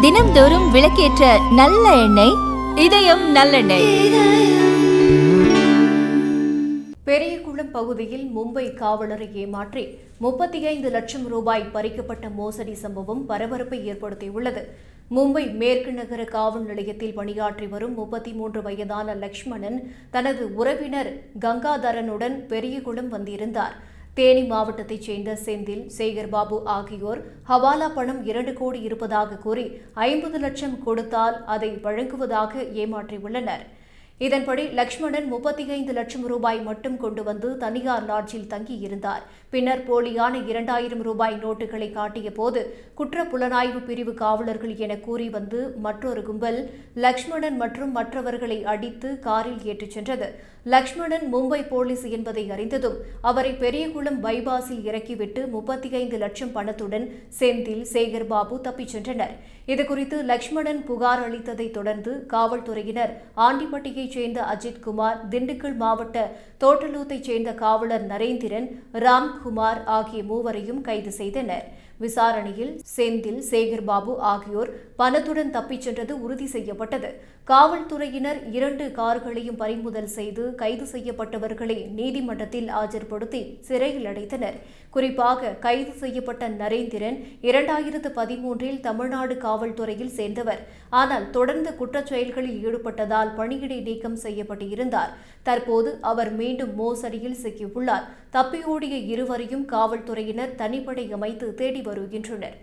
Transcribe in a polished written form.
தினம்தோறும் விளக்கேற்ற நல்ல எண்ணெய் இதயம் நல்லெண்ணெய். பெரியகுளம் பகுதியில் மும்பை காவலரை ஏமாற்றி 35 லட்சம் ரூபாய் பறிக்கப்பட்ட மோசடி சம்பவம் பரபரப்பை ஏற்படுத்தியுள்ளது. மும்பை மேற்கு நகர காவல் நிலையத்தில் பணியாற்றி வரும் 33 வயதான லக்ஷ்மணன் தனது உறவினர் கங்காதரனுடன் பெரியகுளம் வந்திருந்தார். தேனி மாவட்டத்தைச் சேர்ந்த செந்தில், சேகர்பாபு ஆகியோர் ஹவாலா பணம் 2 கோடி இருப்பதாக கூறி 50 லட்சம் கொடுத்தால் அதை வழங்குவதாக ஏமாற்றியுள்ளனர். இதன்படி லக்ஷ்மணன் 35 லட்சம் ரூபாய் மட்டும் கொண்டு வந்து தனியார் லாட்ஜில் தங்கியிருந்தார். பின்னர் போலியான 2000 ரூபாய் நோட்டுகளை காட்டிய போது குற்ற புலனாய்வு பிரிவு காவலர்கள் என கூறி வந்து மற்றொரு கும்பல் லக்ஷ்மணன் மற்றும் மற்றவர்களை அடித்து காரில் ஏற்றிச் சென்றது. லக்ஷ்மணன் மும்பை போலீஸ் என்பதை அறிந்ததும் அவரை பெரியகுளம் பைபாஸில் இறக்கிவிட்டு 35 லட்சம் பணத்துடன் செந்தில், சேகர்பாபு தப்பிச் சென்றனர். இதுகுறித்து லக்ஷ்மணன் புகார் அளித்ததை தொடர்ந்து காவல்துறையினர் ஆண்டிப்பட்டியை சேர்ந்த அஜித்குமார், திண்டுக்கல் மாவட்ட தோட்டலூத்தைச் சேர்ந்த காவலர் நரேந்திரன், ராம்குமார் ஆகிய மூவரையும் கைது செய்தனர். விசாரணையில் செந்தில், சேகர்பாபு ஆகியோர் பணத்துடன் தப்பிச் சென்றது உறுதி செய்யப்பட்டது. காவல்துறையினர் 2 கார்களையும் பறிமுதல் செய்து கைது செய்யப்பட்டவர்களை நீதிமன்றத்தில் ஆஜர்படுத்தி சிறையில் அடைத்தனர். குறிப்பாக கைது செய்யப்பட்ட நரேந்திரன் 2013இல் தமிழ்நாடு காவல்துறையில் சேர்ந்தவர். ஆனால் தொடர்ந்து குற்றச் செயல்களில் ஈடுபட்டதால் பணியிடை நீக்கம் செய்யப்பட்டு இருந்தார். தற்போது அவர் மீண்டும் மோசடியில் சிக்கியுள்ளார். தப்பியோடிய இருவரையும் காவல்துறையினர் தனிப்படை அமைத்து தேடி வருகின்றனர்.